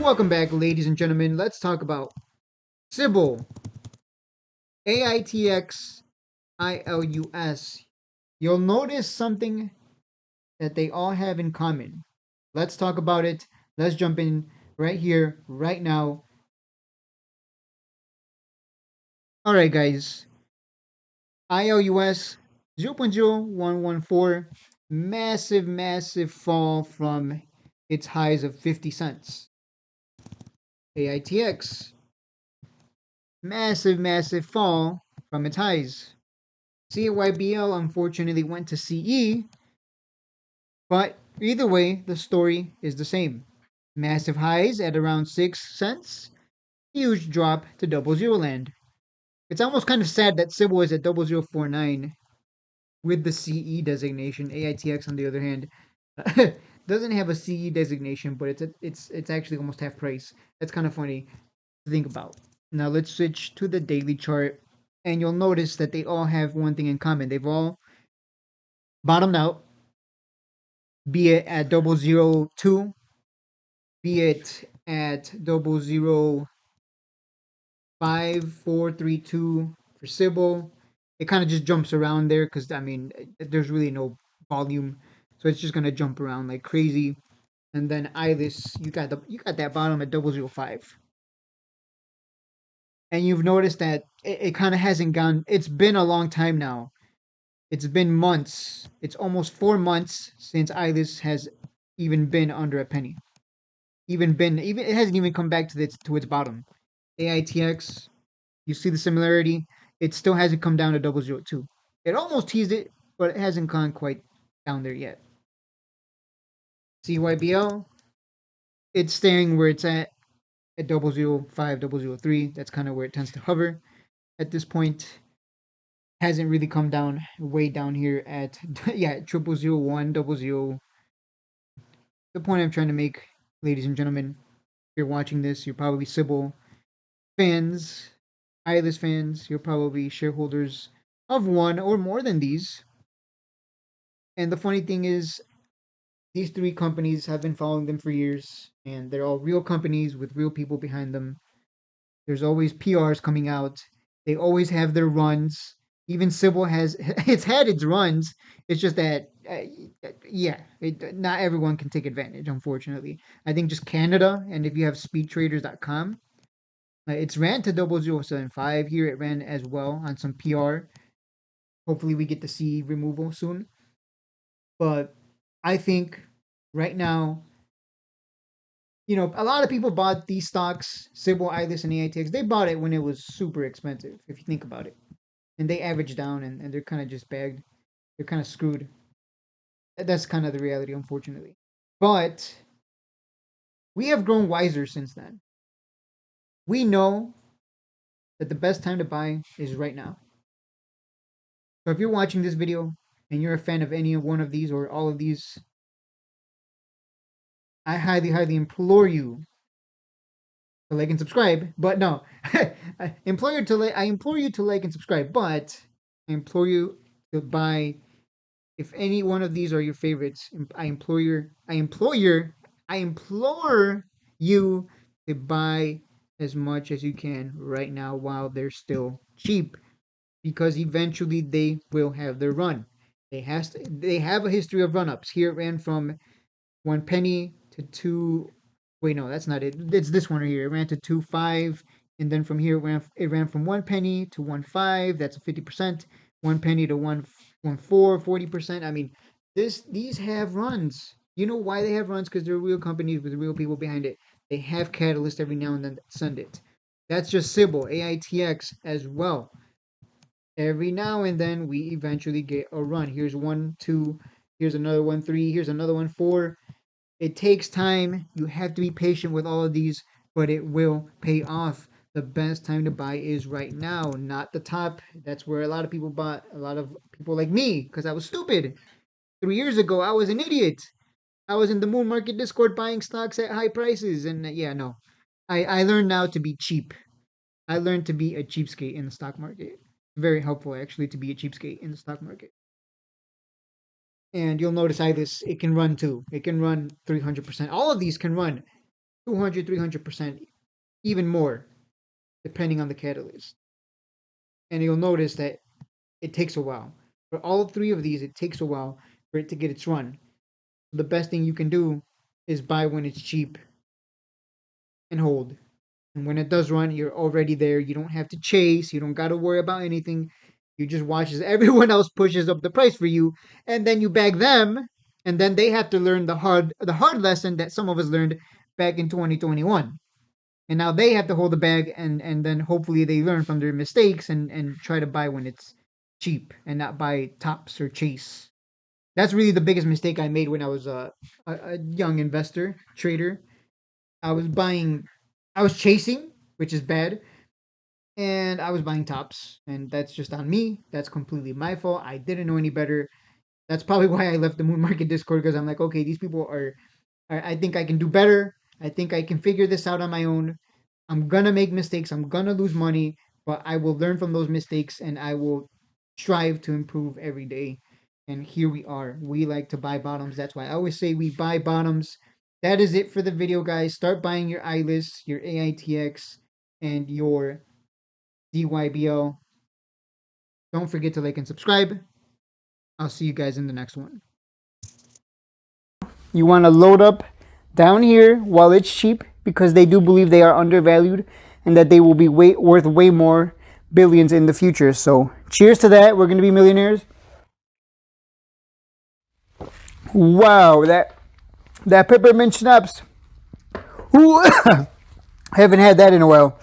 Welcome back, ladies and gentlemen. Let's talk about Cybl, Aitx, Ilus. You'll notice something that they all have in common. Let's talk about it. Let's jump in right here, right now. All right, guys. Ilus 0.0114, massive fall from its highs of 50 cents. Aitx, massive fall from its highs. CYBL unfortunately went to CE, but either way, the story is the same. Massive highs at around 6 cents, huge drop to double zero land. It's almost kind of sad that Cybl is at 0049 with the CE designation. Aitx, on the other hand, doesn't have a CE designation, but it's actually almost half price. That's kind of funny to think about. Now let's switch to the daily chart, and you'll notice that they all have one thing in common. They've all bottomed out, be it at 002, be it at 005432 for Cybl. It kind of just jumps around there because I mean there's really no volume, so it's just gonna jump around like crazy. And then Ilus, you got that bottom at 005, and you've noticed that it kind of hasn't gone. It's been a long time now. It's been months. It's almost 4 months since Ilus has even been under a penny. Even it hasn't even come back to its bottom. Aitx, you see the similarity. It still hasn't come down to 002. It almost teased it, but it hasn't gone quite down there yet. CYBL, it's staying where it's at 005, 003. That's kind of where it tends to hover at this point. Hasn't really come down way down here at yeah 0001, 00. The point I'm trying to make, ladies and gentlemen, if you're watching this, you're probably Cybl fans, Ilus fans, you're probably shareholders of one or more than these. And the funny thing is, these three companies have been following them for years, and they're all real companies with real people behind them. There's always PRs coming out. They always have their runs. Even Cybl has it's had its runs. It's just that, yeah, not everyone can take advantage. Unfortunately, I think just Canada, and if you have SpeedTraders.com, it's ran to 0075 here. It ran as well on some PR. Hopefully, we get to see removal soon. But I think right now, a lot of people bought these stocks, Cybl, Ilus, and Aitx. They bought it when it was super expensive, if you think about it. And they average down, and they're kind of just bagged. They're kind of screwed. That's kind of the reality, unfortunately. But we have grown wiser since then. We know that the best time to buy is right now. So if you're watching this video and you're a fan of any one of these or all of these, I highly implore you to like and subscribe. But no, I implore you to like and subscribe. But I implore you to buy. If any one of these are your favorites, I implore you to buy as much as you can right now while they're still cheap, because eventually they will have their run. They have a history of run ups. Here it ran from 1 penny to two. Wait, no, that's not it. It's this one right here. It ran to 2.5, and then from here it ran from 1 penny to 1.5. That's a 50%. 1 penny to 1.4, 40%. I mean, these have runs. You know why they have runs? Because they're real companies with real people behind it. They have catalyst every now and then that send it. That's just Cybl, Aitx as well. Every now and then we eventually get a run. Here's 1, 2. Here's another 1, 3. Here's another 1, 4. It takes time. You have to be patient with all of these, but it will pay off. The best time to buy is right now, not the top. That's where a lot of people bought. A lot of people like me, because I was stupid. 3 years ago, I was an idiot. I was in the Moon Market Discord buying stocks at high prices, and yeah, no. I learned now to be cheap. I learned to be a cheapskate in the stock market. Very helpful, actually, to be a cheapskate in the stock market. And you'll notice it can run too. It can run 300%. All of these can run 200, 300%, even more, depending on the catalyst. And you'll notice that it takes a while. For all three of these, it takes a while for it to get its run. The best thing you can do is buy when it's cheap and hold. And when it does run, you're already there. You don't have to chase. You don't got to worry about anything. You just watch as everyone else pushes up the price for you, and then you bag them, and then they have to learn the hard lesson that some of us learned back in 2021. And now they have to hold the bag, and then hopefully they learn from their mistakes and try to buy when it's cheap and not buy tops or chase. That's really the biggest mistake I made when I was a young investor trader. I was buying, I was chasing, which is bad, and I was buying tops, and that's just on me. That's completely my fault. I didn't know any better. That's probably why I left the Moon Market Discord, because I'm like, okay, these people are. I think I can do better. I think I can figure this out on my own. I'm gonna make mistakes. I'm gonna lose money, but I will learn from those mistakes, and I will strive to improve every day. And here we are. We like to buy bottoms. That's why I always say we buy bottoms. That is it for the video, guys. Start buying your Ilus, your Aitx, and your DYBL. Don't forget to like and subscribe. I'll see you guys in the next one. You want to load up down here while it's cheap, because they do believe they are undervalued and that they will be worth way more billions in the future. So cheers to that. We're going to be millionaires. Wow, that peppermint schnapps. Ooh, haven't had that in a while.